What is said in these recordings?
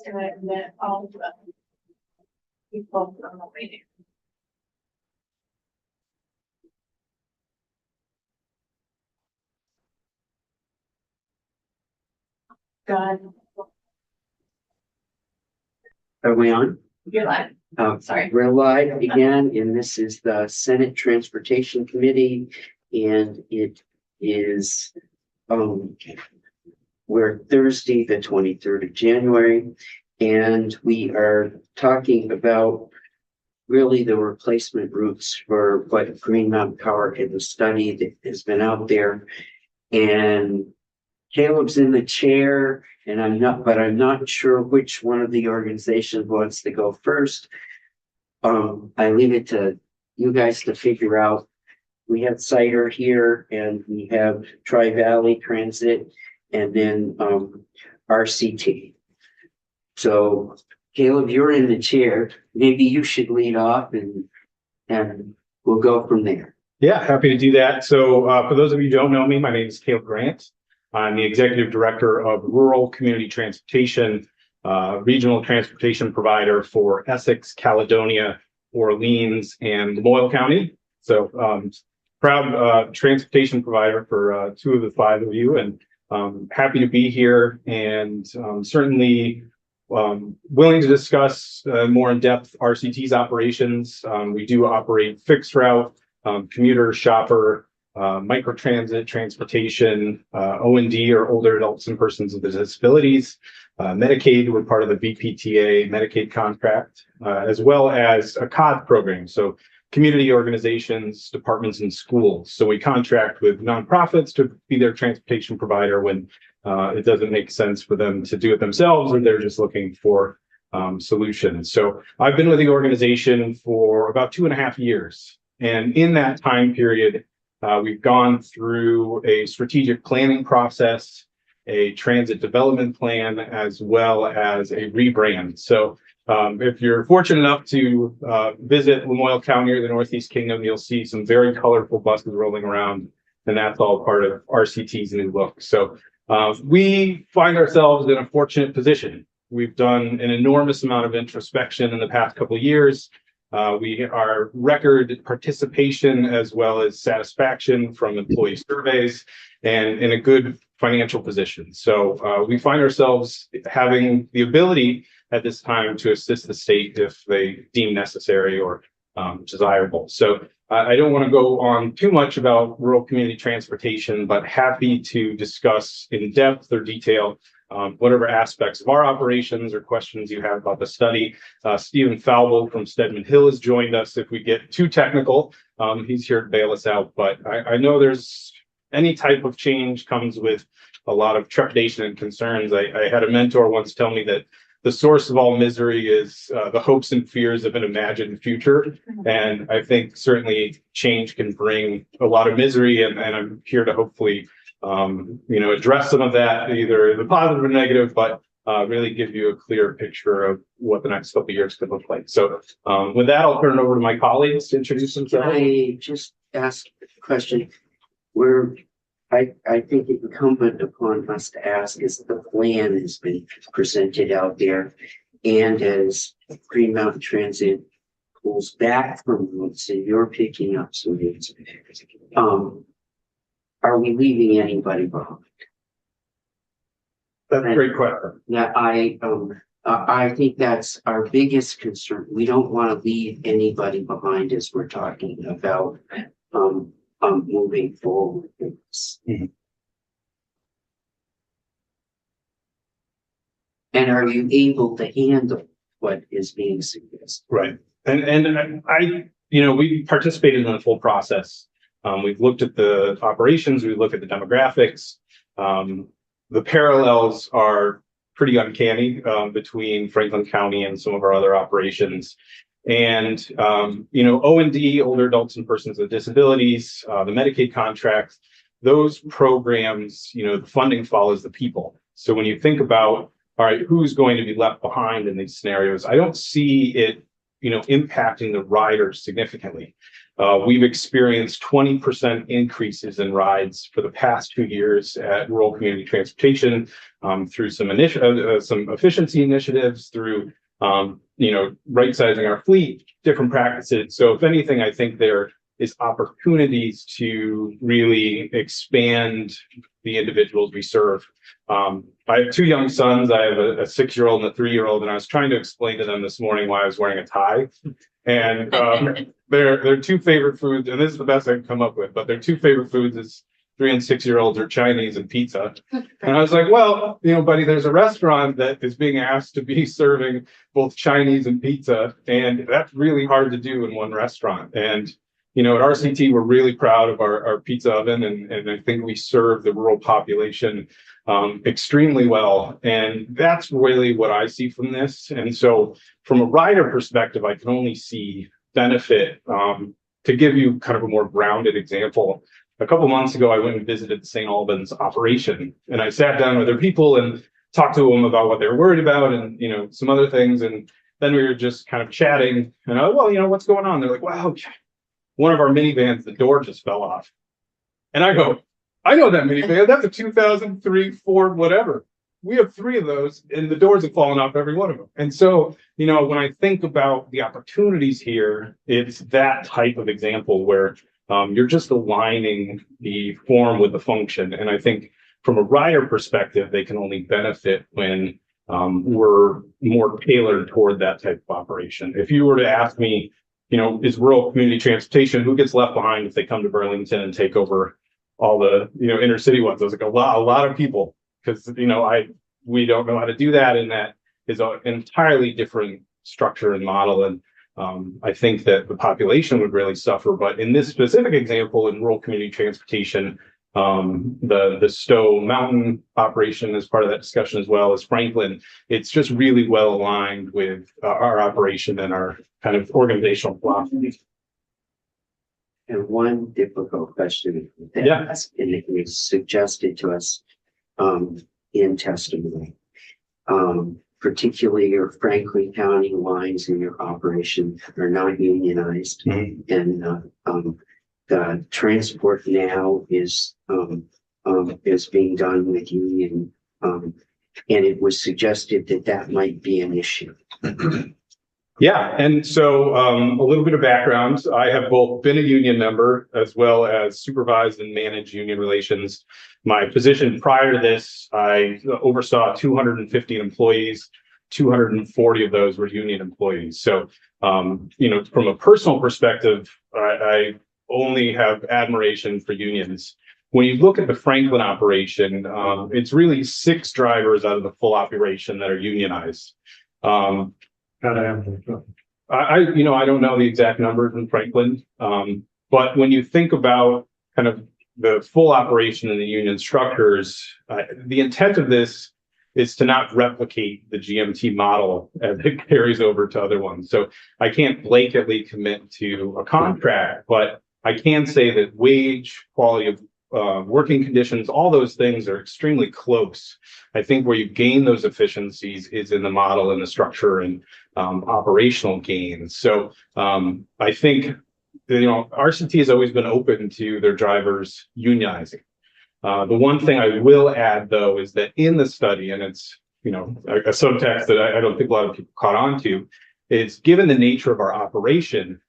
And then all the people from the meeting. God, Are we on? you're live. Sorry. We're live again, and this is the Senate Transportation Committee, and it is, we're Thursday, the 23rd of January, and we are talking about really the replacement routes for what Green Mountain Power in the study that has been out there. And Caleb's in the chair, and I'm not sure which one of the organizations wants to go first. I leave it to you guys to figure out. We have Cider here, and we have Tri-Valley Transit, and then RCT. So Caleb, you're in the chair. Maybe you should lead off, and we'll go from there. Yeah, happy to do that. So for those of you who don't know me, my name is Caleb Grant. I'm the Executive Director of Rural Community Transportation, regional transportation provider for Essex, Caledonia, Orleans, and Lamoille County. So proud transportation provider for two of the five of you, and happy to be here, and certainly willing to discuss more in depth RCT's operations. We do operate fixed route, commuter, shopper, microtransit, transportation, O&D, or older adults and persons with disabilities, Medicaid. We're part of the VPTA Medicaid contract, as well as a COD program. So community organizations, departments, and schools. So we contract with nonprofits to be their transportation provider when it doesn't make sense for them to do it themselves, or they're just looking for solutions. So I've been with the organization for about 2.5 years. And in that time period, we've gone through a strategic planning process, a transit development plan, as well as a rebrand. So if you're fortunate enough to visit Lamoille County or the Northeast Kingdom, you'll see some very colorful buses rolling around, and that's all part of RCT's new look. So we find ourselves in a fortunate position. We've done an enormous amount of introspection in the past couple of years. We are record participation as well as satisfaction from employee surveys, and in a good financial position. So we find ourselves having the ability at this time to assist the state if they deem necessary or desirable. So I don't want to go on too much about rural community transportation, but happy to discuss in depth or detail whatever aspects of our operations or questions you have about the study. Stephen Falvo from Stedman Hill has joined us. If we get too technical, he's here to bail us out. But I know there's any type of change comes with a lot of trepidation and concerns. I had a mentor once tell me that the source of all misery is the hopes and fears of an imagined future. And I think certainly change can bring a lot of misery, and I'm here to hopefully address some of that, either the positive or negative, but really give you a clear picture of what the next couple of years could look like. So with that, I'll turn it over to my colleagues to introduce themselves. Can I just ask a question? I think it's incumbent upon us to ask, as the plan has been presented out there, and as Green Mountain Transit pulls back from routes and you're picking up some routes, are we leaving anybody behind? That's a great question. Yeah, I think that's our biggest concern. We don't want to leave anybody behind as we're talking about moving forward. Mm-hmm. And are you able to handle what is being suggested? Right. And we participated in the full process. We've looked at the operations, we've looked at the demographics. The parallels are pretty uncanny between Franklin County and some of our other operations. And, O&D, older adults and persons with disabilities, the Medicaid contract, those programs, the funding follows the people. So when you think about, all right, who's going to be left behind in these scenarios, I don't see it, impacting the riders significantly. We've experienced 20% increases in rides for the past 2 years at Rural Community Transportation, through some efficiency initiatives, through right sizing our fleet, different practices. So if anything, I think there is opportunities to really expand the individuals we serve. I have 2 young sons. I have a 6-year-old and a 3-year-old, and I was trying to explain to them this morning why I was wearing a tie. And their 2 favorite foods, and this is the best I can come up with, but their 2 favorite foods is 3 and 6-year-olds are Chinese and pizza. And I was like, well, buddy, there's a restaurant that is being asked to be serving both Chinese and pizza, and that's really hard to do in one restaurant. And at RCT, we're really proud of our pizza oven, and I think we serve the rural population extremely well. And that's really what I see from this. And so from a rider perspective, I can only see benefit. To give you kind of a more grounded example, a couple months ago, I went and visited the St. Albans operation, and I sat down with their people and talked to them about what they were worried about and, some other things. And then we were just kind of chatting, and I was, well, what's going on? They're like, wow, one of our minivans, the door just fell off. And I go, I know that minivan. That's a 2003 Ford whatever. We have 3 of those, and the doors have fallen off every one of them. And so, when I think about the opportunities here, it's that type of example where you're just aligning the form with the function. And I think from a rider perspective, they can only benefit when we're more tailored toward that type of operation. If you were to ask me, is rural community transportation, who gets left behind if they come to Burlington and take over all the, inner city ones? I was like, a lot of people, because, we don't know how to do that. And that is an entirely different structure and model. And I think that the population would really suffer. But in this specific example, in rural community transportation, the Stowe Mountain operation is part of that discussion, as well as Franklin. It's just really well aligned with our operation and our kind of organizational philosophy. And one difficult question that is suggested to us in testimony, particularly your Franklin County lines in your operation are not unionized, and the transport now is being done with union, and it was suggested that might be an issue. Yeah, and so a little bit of background. I have both been a union member as well as supervised and managed union relations. My position prior to this, I oversaw 250 employees. 240 of those were union employees. So, from a personal perspective, I only have admiration for unions. When you look at the Franklin operation, it's really 6 drivers out of the full operation that are unionized. I don't know the exact numbers in Franklin, but when you think about kind of the full operation in the union structures, the intent of this is to not replicate the GMT model as it carries over to other ones. So I can't blanketly commit to a contract, but I can say that wage, quality of working conditions, all those things are extremely close. I think where you gain those efficiencies is in the model and the structure and operational gains. So I think, RCT has always been open to their drivers unionizing. The one thing I will add, though, is that in the study, and it's, a subtext that I don't think a lot of people caught on to, is given the nature of our operation,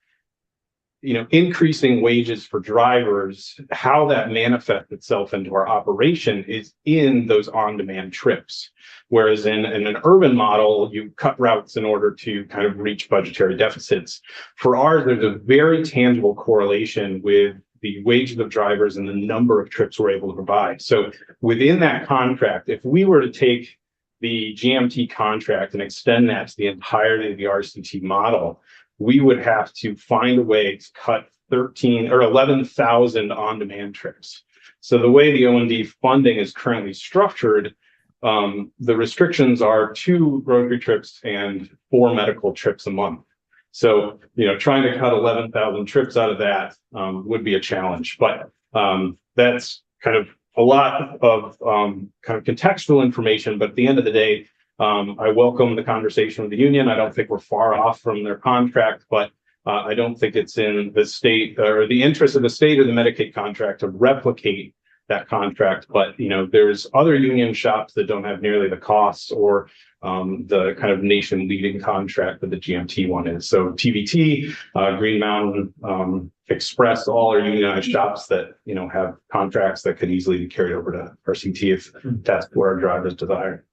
increasing wages for drivers, how that manifests itself into our operation is in those on-demand trips. Whereas in an urban model, you cut routes in order to kind of reach budgetary deficits. For ours, there's a very tangible correlation with the wages of drivers and the number of trips we're able to provide. So within that contract, if we were to take the GMT contract and extend that to the entirety of the RCT model, we would have to find a way to cut 13 or 11,000 on-demand trips. So the way the O&D funding is currently structured, the restrictions are 2 grocery trips and 4 medical trips a month. So, trying to cut 11,000 trips out of that would be a challenge. But that's kind of a lot of kind of contextual information. But at the end of the day, I welcome the conversation with the union. I don't think we're far off from their contract, but I don't think it's in the state or the interest of the state or the Medicaid contract to replicate that contract. But, there's other union shops that don't have nearly the costs or the kind of nation leading contract that the GMT one is. So TVT, Green Mountain, Express, all are unionized shops that, have contracts that could easily be carried over to RCT if that's where our drivers desire.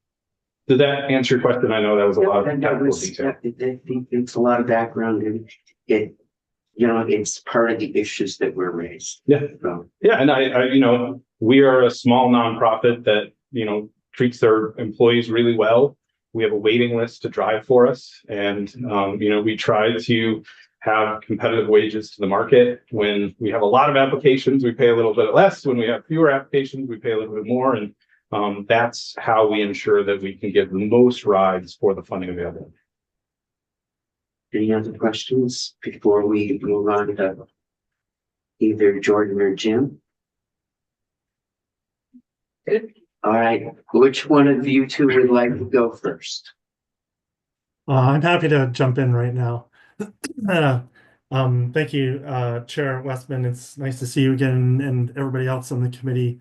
Did that answer your question? I know that was a lot of technical detail. It's a lot of background, and it's part of the issues that were raised. Yeah. So, Yeah. And we are a small nonprofit that, treats their employees really well. We have a waiting list to drive for us. And, we try to have competitive wages to the market. When we have a lot of applications, we pay a little bit less. When we have fewer applications, we pay a little bit more. And that's how we ensure that we can get the most rides for the funding available. any other questions before we move on to either Jordan or Jim? Good. All right, which one of you two would like to go first? I'm happy to jump in right now. Thank you, Chair Westman. It's nice to see you again and everybody else on the committee.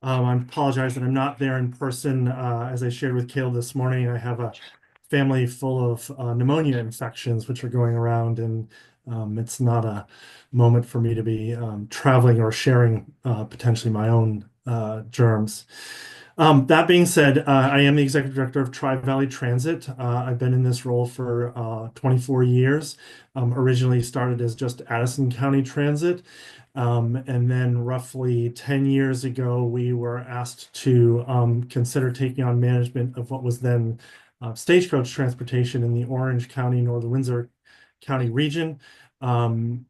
I apologize that I'm not there in person. As I shared with Cale this morning, I have a family full of pneumonia infections which are going around, and it's not a moment for me to be traveling or sharing potentially my own germs. That being said, I am the executive director of Tri-Valley Transit. I've been in this role for 24 years. Originally started as just Addison County Transit. And then roughly 10 years ago, we were asked to consider taking on management of what was then Stagecoach Transportation in the Orange County, Northern Windsor County region,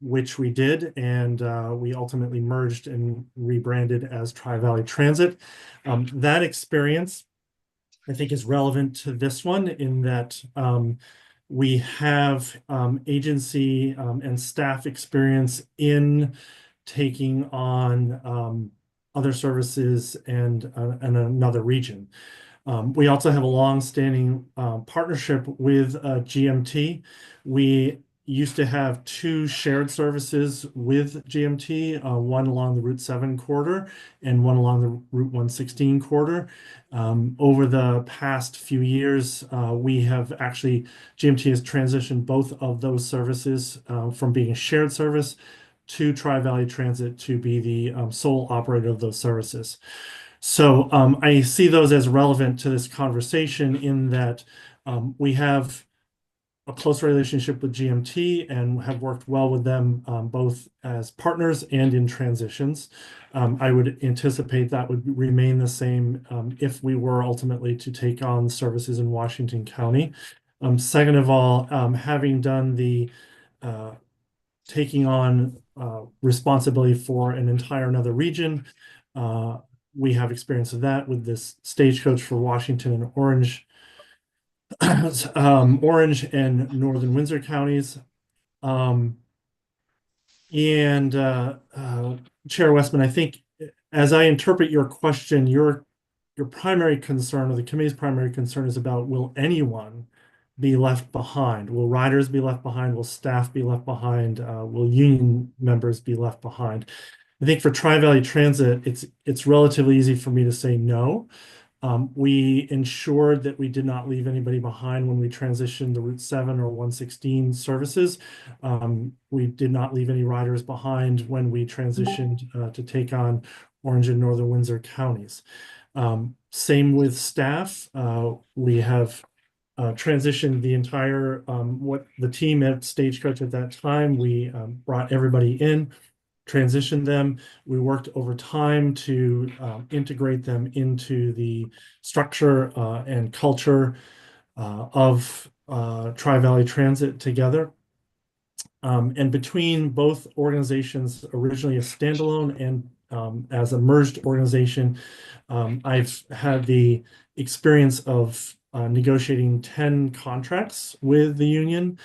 which we did, and we ultimately merged and rebranded as Tri-Valley Transit. That experience, I think, is relevant to this one in that we have agency and staff experience in taking on other services and another region. We also have a long-standing partnership with GMT. We used to have two shared services with GMT, one along the Route 7 corridor and one along the Route 116 corridor. Over the past few years, GMT has transitioned both of those services from being a shared service to Tri-Valley Transit to be the sole operator of those services. So I see those as relevant to this conversation in that we have a close relationship with GMT and have worked well with them both as partners and in transitions. I would anticipate that would remain the same if we were ultimately to take on services in Washington County. Second of all, having done the taking on responsibility for an entire another region, we have experience of that with this Stagecoach for Washington and Orange and Northern Windsor counties. Chair Westman, I think as I interpret your question, your primary concern, or the committee's primary concern, is about, will anyone be left behind? Will riders be left behind? Will staff be left behind? Will union members be left behind? I think for Tri-Valley Transit, it's relatively easy for me to say no. We ensured that we did not leave anybody behind when we transitioned the Route 7 or 116 services. We did not leave any riders behind when we transitioned to take on Orange and Northern Windsor counties. Same with staff. We have transitioned the entire, what the team at Stagecoach at that time, we brought everybody in, transitioned them. We worked over time to integrate them into the structure and culture of Tri-Valley Transit together. And between both organizations, originally a standalone and as a merged organization, I've had the experience of negotiating 10 contracts with the union.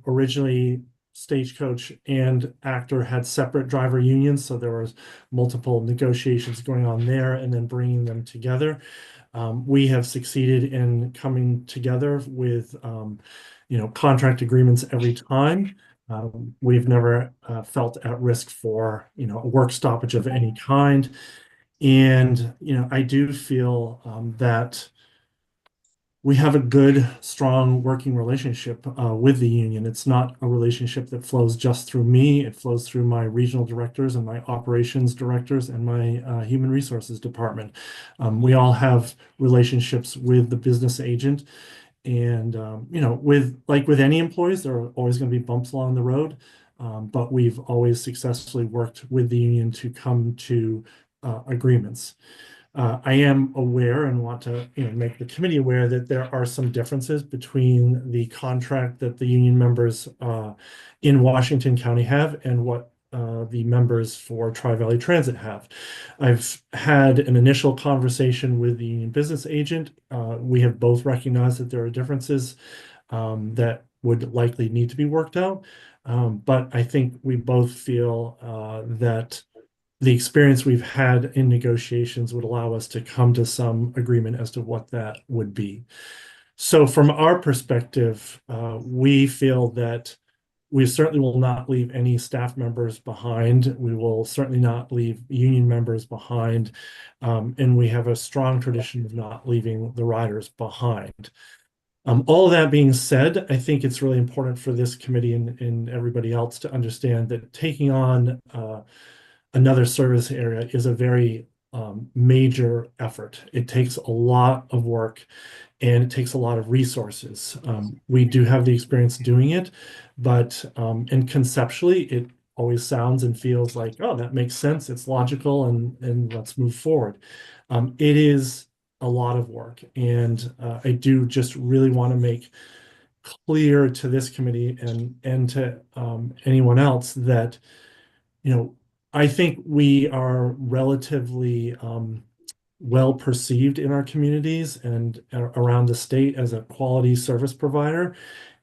Originally, Stagecoach and Actor had separate driver unions, so there was multiple negotiations going on there and then bringing them together. We have succeeded in coming together with contract agreements every time. We've never felt at risk for, a work stoppage of any kind. And, I do feel that we have a good, strong working relationship with the union. It's not a relationship that flows just through me. It flows through my regional directors and my operations directors and my human resources department. We all have relationships with the business agent. And, with any employees, there are always going to be bumps along the road. But we've always successfully worked with the union to come to agreements. I am aware and want to, make the committee aware that there are some differences between the contract that the union members in Washington County have and what the members for Tri-Valley Transit have. I've had an initial conversation with the union business agent. We have both recognized that there are differences that would likely need to be worked out. But I think we both feel that the experience we've had in negotiations would allow us to come to some agreement as to what that would be. So from our perspective, we feel that we certainly will not leave any staff members behind. We will certainly not leave union members behind. And we have a strong tradition of not leaving the riders behind. All of that being said, I think it's really important for this committee and everybody else to understand that taking on another service area is a very major effort. It takes a lot of work and it takes a lot of resources. We do have the experience doing it, but and conceptually, it always sounds and feels like, oh, that makes sense. It's logical, and let's move forward. It is a lot of work, and I do just really want to make clear to this committee and to anyone else that, I think we are relatively well perceived in our communities and around the state as a quality service provider.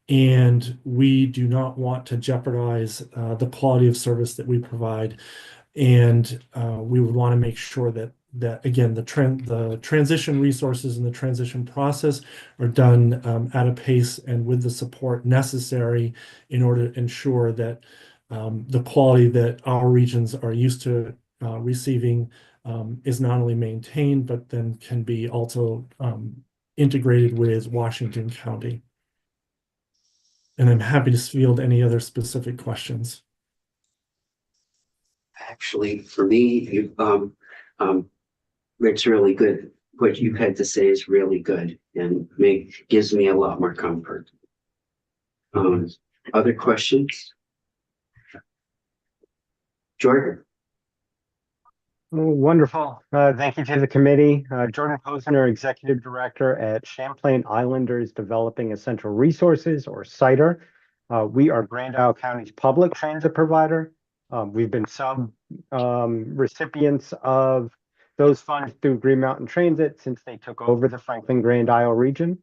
And we do not want to jeopardize the quality of service that we provide. And we would want to make sure that again, the transition resources and the transition process are done at a pace and with the support necessary in order to ensure that the quality that our regions are used to receiving is not only maintained, but then can be also integrated with Washington County. And I'm happy to field any other specific questions. Actually, for me, it's really good. What you had to say is really good and gives me a lot more comfort. Other questions? Jordan? Oh, wonderful. Thank you to the committee. Jordan Posner, Executive Director at Champlain Islanders Developing Essential Resources, or CIDER. We are Grand Isle County's public transit provider. We've been recipients of those funds through Green Mountain Transit since they took over the Franklin Grand Isle region.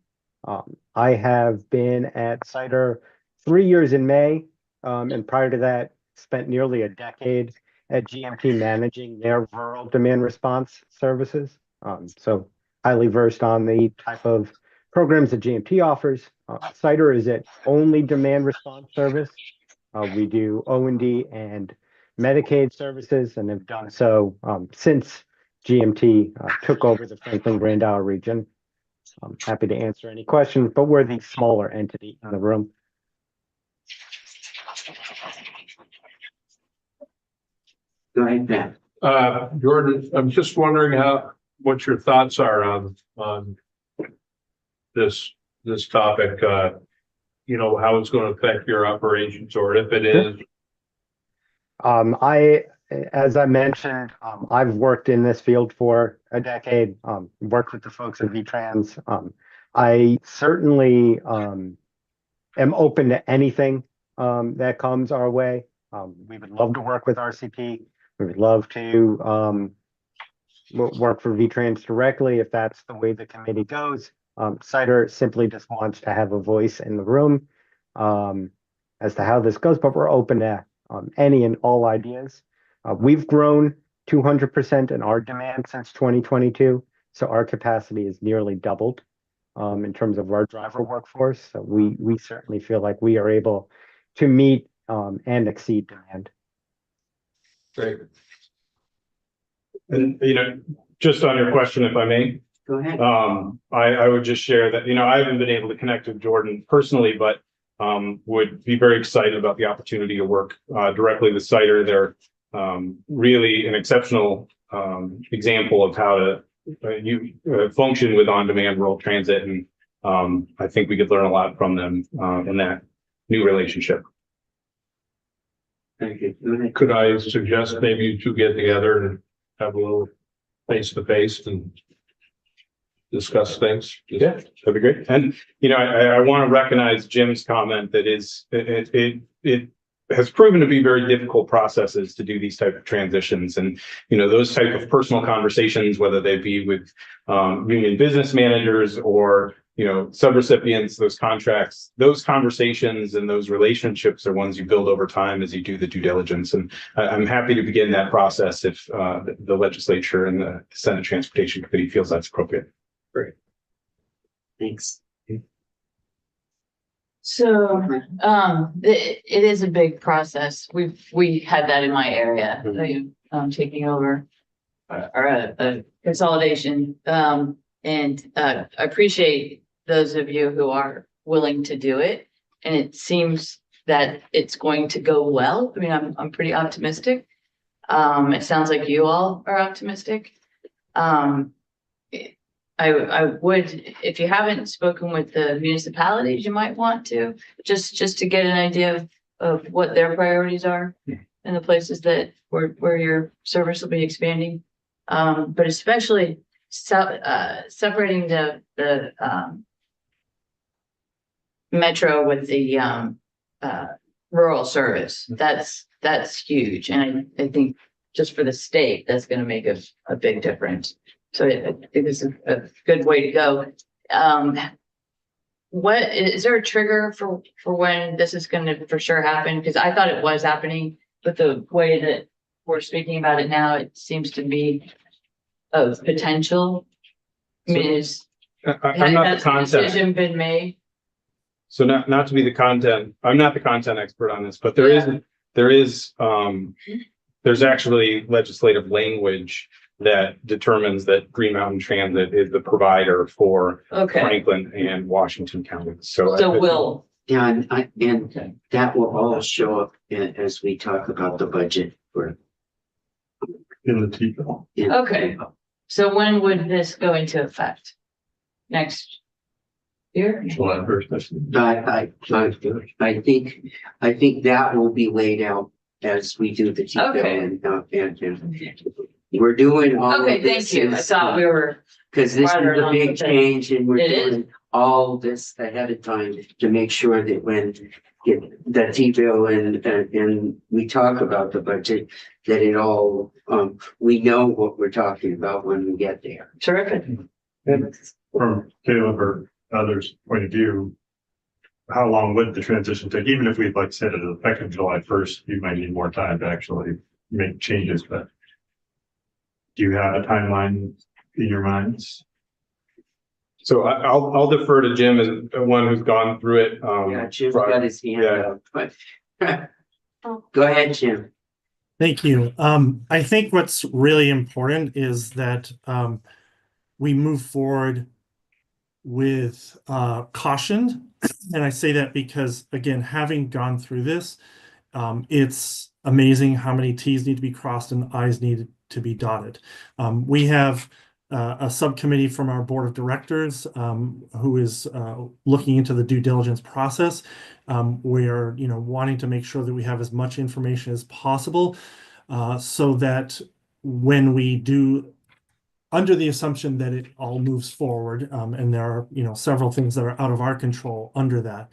I have been at CIDER 3 years in May, and prior to that, spent nearly a decade at GMT managing their rural demand response services. So highly versed on the type of programs that GMT offers. CIDER is its only demand response service. We do O&D and Medicaid services and have done so since GMT took over the Franklin Grand Isle region. I'm happy to answer any questions, but we're the smaller entity in the room. Go ahead, Matt. Jordan, I'm just wondering what your thoughts are on this topic, how it's going to affect your operations, or if it is. As I mentioned, I've worked in this field for a decade, worked with the folks at VTrans. I certainly am open to anything that comes our way. We would love to work with RCP. We would love to work for VTrans directly if that's the way the committee goes. CIDER simply just wants to have a voice in the room as to how this goes, but we're open to any and all ideas. We've grown 200% in our demand since 2022, so our capacity is nearly doubled in terms of our driver workforce. So we certainly feel like we are able to meet and exceed demand. Great. And, just on your question, if I may, Go ahead. I would just share that, I haven't been able to connect with Jordan personally, but would be very excited about the opportunity to work directly with Cider. They're really an exceptional example of how to function with on-demand rural transit, and I think we could learn a lot from them in that new relationship. Thank you. Go ahead. Could I suggest maybe you two get together and have a little face to face and discuss things? Yeah, that'd be great. And, I want to recognize Jim's comment that it has proven to be very difficult processes to do these type of transitions. And, those type of personal conversations, whether they be with union business managers or, subrecipients, those contracts, those conversations and those relationships are ones you build over time as you do the due diligence. And I'm happy to begin that process if the legislature and the Senate Transportation Committee feels that's appropriate. Thanks. So, it is a big process. We had that in my area, taking over a consolidation. And I appreciate those of you who are willing to do it. And it seems that it's going to go well. I mean, I'm pretty optimistic. It sounds like you all are optimistic. I would, if you haven't spoken with the municipalities, you might want to, just to get an idea of what their priorities are and the places that where your service will be expanding. But especially separating the metro with the rural service, that's huge. And I think just for the state, that's going to make a big difference. So it is a good way to go. What is there a trigger for when this is going to for sure happen? Because I thought it was happening, but the way that we're speaking about it now, it seems to be of potential. I mean, I'm not the content. Decision been made? So not to be the content, I'm not the content expert on this, but there's actually legislative language that determines that Green Mountain Transit is the provider for Franklin and Washington counties. So will. Yeah, and that will all show up as we talk about the budget for. In the TPO. Okay. So when would this go into effect? Next year? July 1st. I think that will be laid out as we do the TPO. Okay. And we're doing all Okay, of this. thank you. I thought we were. Because this is farther a along big with it. change and we're It is. doing all this ahead of time to make sure that when the T-bill and we talk about the budget, that it all, we know what we're talking about when we get there. Terrific. From Caleb or others' point of view, how long would the transition take? Even if we like said it effective July 1st, you might need more time to actually make changes, but do you have a timeline in your minds? So I'll defer to Jim as one who's gone through it. Yeah, Jim's got his hand up, but go ahead, Jim. Thank you. I think what's really important is that we move forward with caution. And I say that because, again, having gone through this, it's amazing how many T's need to be crossed and I's need to be dotted. We have a subcommittee from our board of directors who is looking into the due diligence process. We are, wanting to make sure that we have as much information as possible so that when we do, under the assumption that it all moves forward, and there are, several things that are out of our control under that,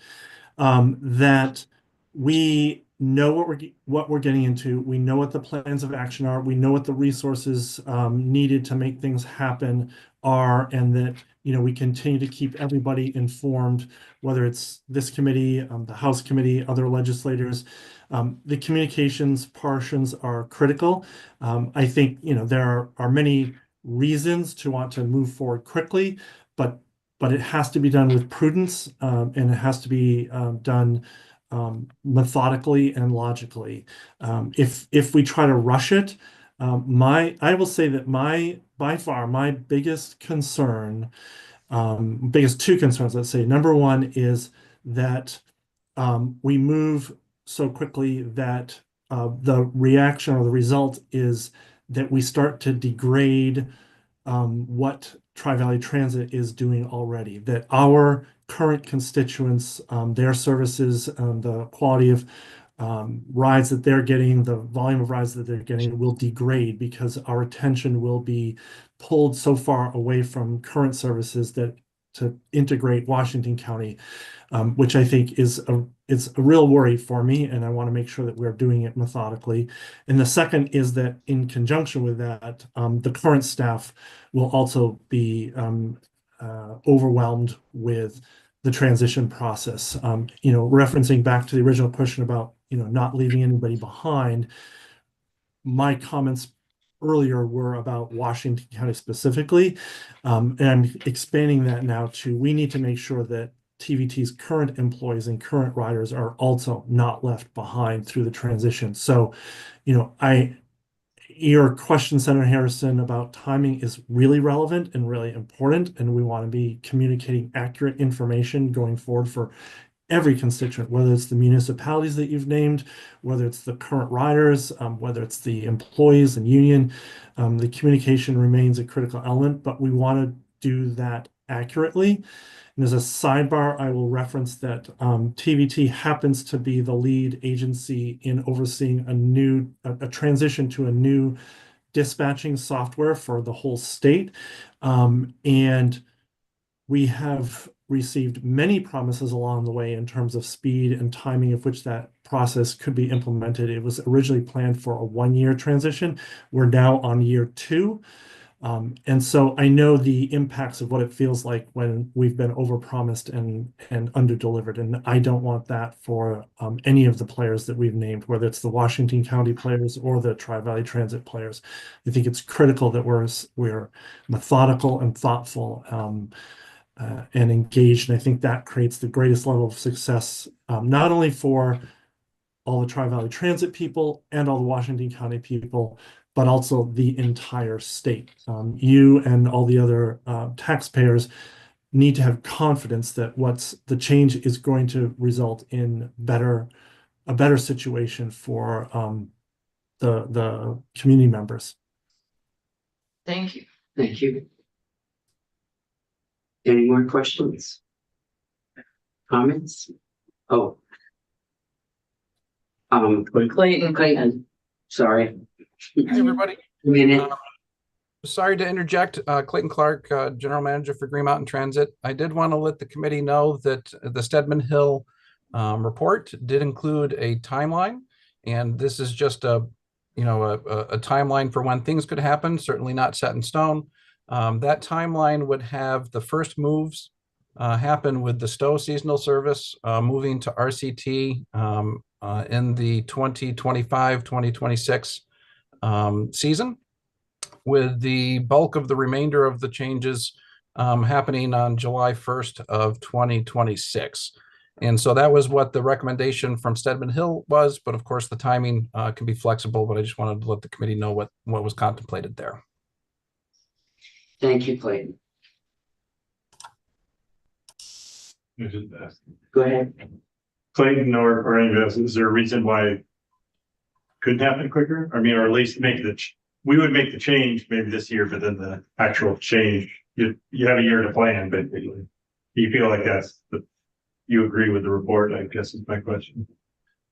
that we know what we're getting into. We know what the plans of action are. We know what the resources needed to make things happen are, and that we continue to keep everybody informed, whether it's this committee, the House committee, other legislators. The communications portions are critical. I think there are many reasons to want to move forward quickly, but it has to be done with prudence, and it has to be done methodically and logically. If we try to rush it, I will say that by far my biggest concern, biggest two concerns, let's say, number one is that we move so quickly that the reaction or the result is that we start to degrade what Tri-Valley Transit is doing already, that our current constituents, their services, the quality of rides that they're getting, the volume of rides that they're getting will degrade because our attention will be pulled so far away from current services that to integrate Washington County, which I think is a real worry for me, and I want to make sure that we're doing it methodically. And the second is that in conjunction with that, the current staff will also be overwhelmed with the transition process. Referencing back to the original question about not leaving anybody behind, my comments earlier were about Washington County specifically, and I'm expanding that now to we need to make sure that TVT's current employees and current riders are also not left behind through the transition. So, your question, Senator Harrison, about timing is really relevant and really important, and we want to be communicating accurate information going forward for every constituent, whether it's the municipalities that you've named, whether it's the current riders, whether it's the employees and union. The communication remains a critical element, but we want to do that accurately. And as a sidebar, I will reference that TVT happens to be the lead agency in overseeing a transition to a new dispatching software for the whole state. And we have received many promises along the way in terms of speed and timing of which that process could be implemented. It was originally planned for a 1-year transition. We're now on year 2. And so I know the impacts of what it feels like when we've been overpromised and underdelivered. And I don't want that for any of the players that we've named, whether it's the Washington County players or the Tri-Valley Transit players. I think it's critical that we're methodical and thoughtful and engaged. And I think that creates the greatest level of success, not only for all the Tri-Valley Transit people and all the Washington County people, but also the entire state. You and all the other taxpayers need to have confidence that the change is going to result in a better situation for the community members. Thank you. Thank you. Any more questions? Comments? Oh. Clayton, sorry. Hi, everybody. Minute. Sorry to interject. Clayton Clark, General Manager for Green Mountain Transit. I did want to let the committee know that the Stedman Hill report did include a timeline, and this is just a timeline for when things could happen. Certainly not set in stone. That timeline would have the first moves happen with the Stowe seasonal service moving to RCT in the 2025-2026 season, with the bulk of the remainder of the changes happening on July 1st of 2026. And so that was what the recommendation from Stedman Hill was, but of course the timing can be flexible, but I just wanted to let the committee know what was contemplated there. Thank you, Clayton. Go ahead. Clayton or any of us, is there a reason why it couldn't happen quicker? I mean, or at least we would make the change maybe this year, but then the actual change, you have a year to plan, basically. Do you feel like you agree with the report, I guess is my question.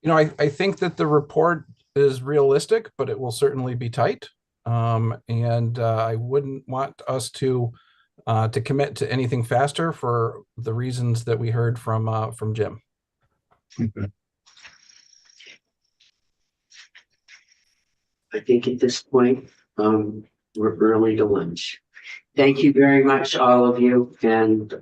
I think that the report is realistic, but it will certainly be tight. And I wouldn't want us to commit to anything faster for the reasons that we heard from Jim. Okay. I think at this point, we're early to lunch. Thank you very much, all of you, and